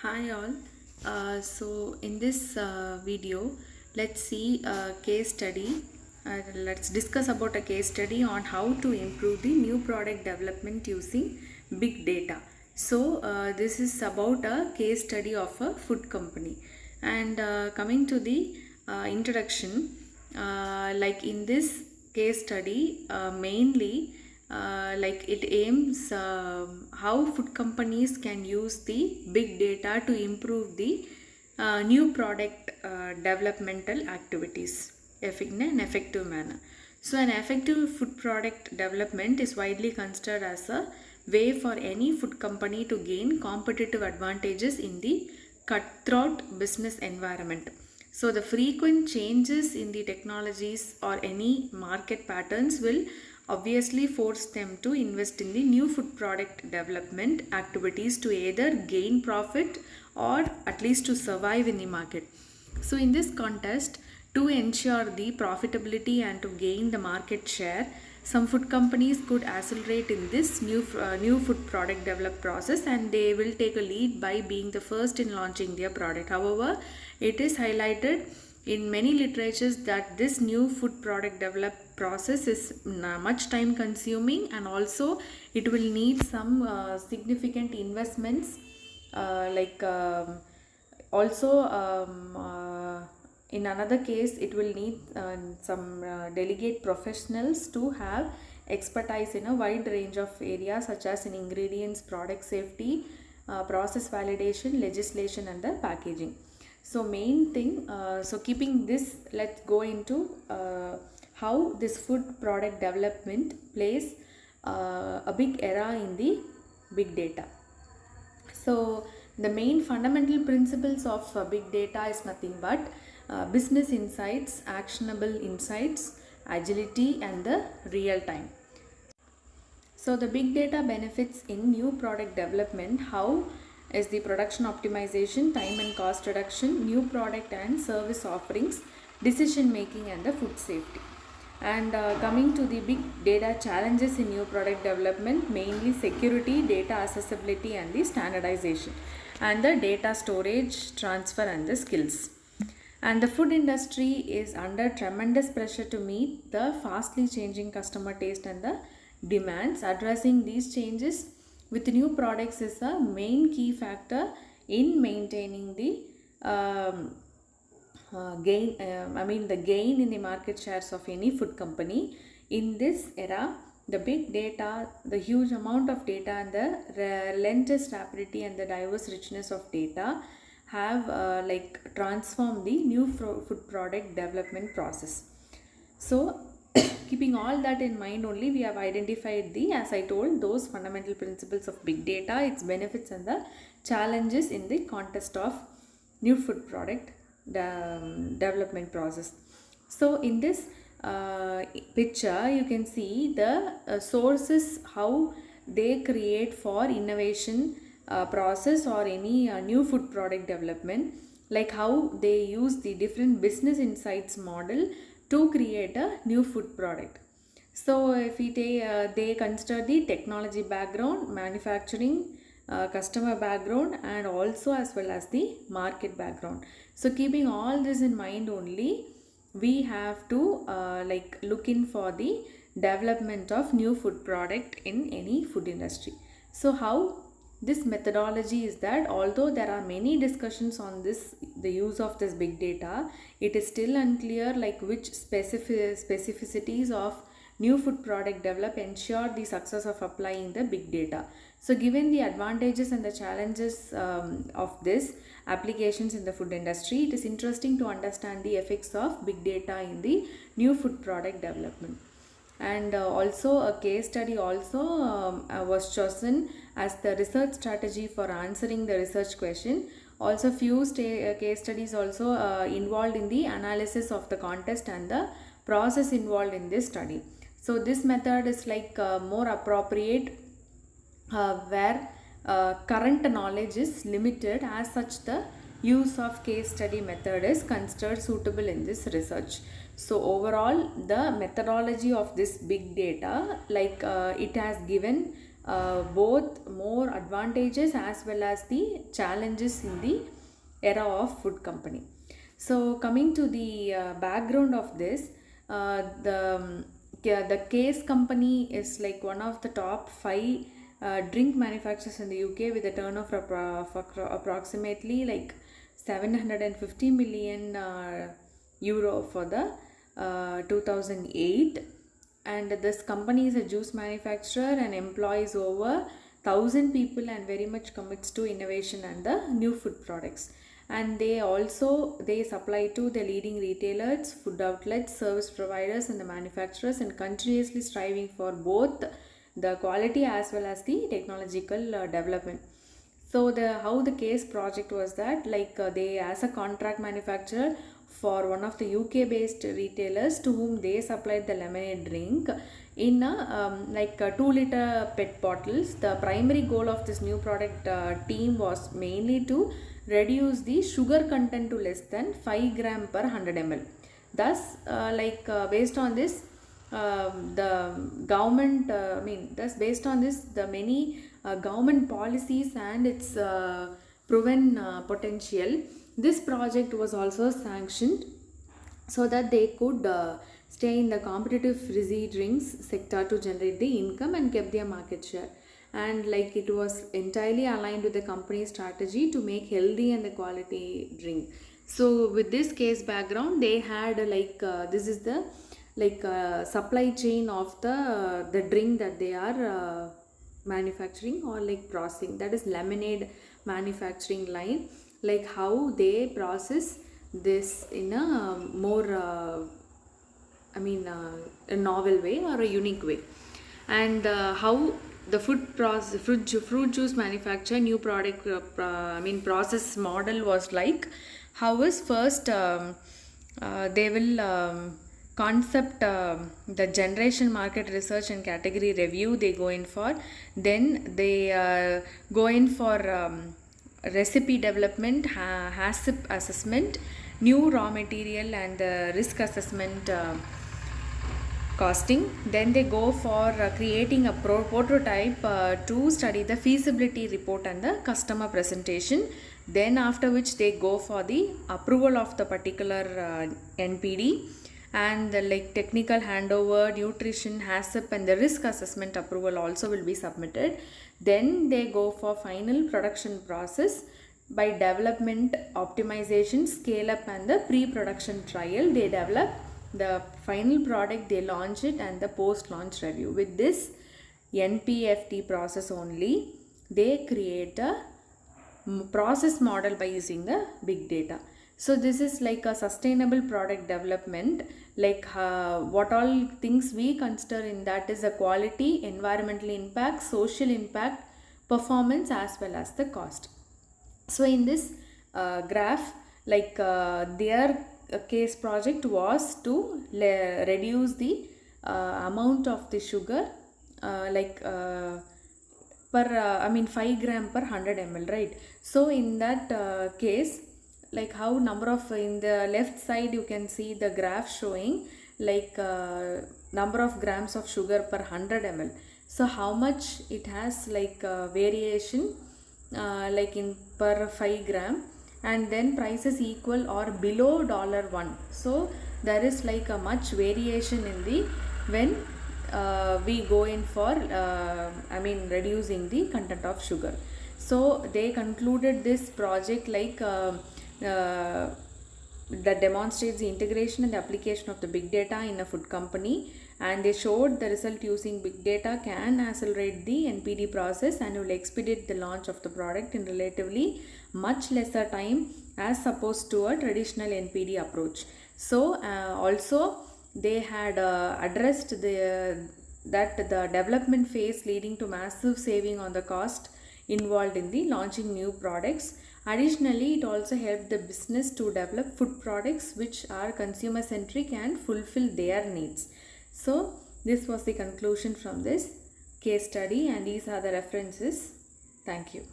Hi all. So in this video, let's see a case study. Let's discuss about a case study on how to improve the new product development using big data. So this is about a case study of a food company. And coming to the introduction, like in this case study, mainly like it aims how food companies can use the big data to improve the new product developmental activities in an effective manner. So an effective food product development is widely considered as a way for any food company to gain competitive advantages in the cutthroat business environment. So the frequent changes in the technologies or any market patterns will obviously force them to invest in the new food product development activities to either gain profit or at least to survive in the market. So in this context, to ensure the profitability and to gain the market share, some food companies could accelerate in this new food product develop process, and they will take a lead by being the first in launching their product. However, it is highlighted in many literatures that this new food product develop process is much time consuming, and also it will need some significant investments like also in another case it will need some delegate professionals to have expertise in a wide range of areas such as in ingredients, product safety, process validation, legislation and the packaging. So main thing, so keeping this, let's go into how this food product development plays a big era in the big data. So the main fundamental principles of big data is nothing but business insights, actionable insights, agility and the real time. So the big data benefits in new product development, how is the production optimization, time and cost reduction, new product and service offerings, decision making and the food safety. And coming to the big data challenges in new product development, mainly security, data accessibility and the standardization, and the data storage, transfer and the skills. And the food industry is under tremendous pressure to meet the fastly changing customer taste and the demands. Addressing these changes with new products is a main key factor in maintaining the the gain in the market shares of any food company. In this era, the big data, the huge amount of data and the relentless rapidity and the diverse richness of data have like transformed the new food product development process. So keeping all that in mind only, we have identified the, as I told, those fundamental principles of big data, its benefits and the challenges in the context of new food product development process. So in this picture you can see the sources how they create for innovation process or any new food product development, like how they use the different business insights model to create a new food product. So if we take, they consider the technology background, manufacturing, customer background and also as well as the market background. So keeping all this in mind only, we have to like look in for the development of new food product in any food industry. So how this methodology is that, although there are many discussions on this, the use of this big data, it is still unclear like which specificities of new food product develop ensure the success of applying the big data. So given the advantages and the challenges of this applications in the food industry, it is interesting to understand the effects of big data in the new food product development. And also a case study also was chosen as the research strategy for answering the research question. Also few case studies also involved in the analysis of the context and the process involved in this study. So this method is like more appropriate where current knowledge is limited. As such, the use of case study method is considered suitable in this research. So overall, the methodology of this big data, like it has given both more advantages as well as the challenges in the era of food company. So coming to the background of this, the Case company is like one of the top 5 drink manufacturers in the UK with a turnover of approximately like 750 million euro for the 2008. And this company is a juice manufacturer and employs over 1,000 people and very much commits to innovation and the new food products. And they supply to the leading retailers, food outlets, service providers and the manufacturers, and continuously striving for both the quality as well as the technological development. So how the Case project was that, like they as a contract manufacturer for one of the UK based retailers to whom they supplied the lemonade drink in a 2-liter PET bottles. The primary goal of this new product team was mainly to reduce the sugar content to less than 5 gram per 100 ml. Thus, based on this, the government, thus based on this, the many government policies and its proven potential, this project was also sanctioned so that they could stay in the competitive fizzy drinks sector to generate the income and keep their market share. And like it was entirely aligned with the company's strategy to make healthy and the quality drink. So with this Case background, they had this is the supply chain of the drink that they are manufacturing or like processing, that is lemonade manufacturing line, like how they process this in a more a novel way or a unique way. And how the fruit juice manufacture new product process model was like, how is first they will concept the generation, market research and category review they go in for. Then they go in for recipe development, HACCP assessment, new raw material and risk assessment costing. Then they go for creating a prototype to study the feasibility report and the customer presentation. Then after which they go for the approval of the particular NPD, and the technical handover, nutrition, HACCP and the risk assessment approval also will be submitted. Then they go for final production process by development, optimization, scale up and the pre-production trial. They develop the final product, they launch it and the post-launch review. With this NPFT process only, they create a process model by using the big data. So this is like a sustainable product development, what all things we consider in that is the quality, environmental impact, social impact, performance as well as the cost. So in this graph, their Case project was to reduce the amount of the sugar per 5 gram per 100 ml, right? So in that case, how number of, in the left side you can see the graph showing number of grams of sugar per 100 ml. So how much it has variation in per 5 gram, and then prices equal or below $1. So there is a much variation in the when we go in for reducing the content of sugar. So they concluded this project that demonstrates the integration and the application of the big data in a food company, and they showed the result using big data can accelerate the NPD process and will expedite the launch of the product in relatively much lesser time as opposed to a traditional NPD approach. So also they had addressed that the development phase leading to massive saving on the cost involved in the launching new products. Additionally, it also helped the business to develop food products which are consumer centric and fulfill their needs. So this was the conclusion from this case study, and these are the references. Thank you.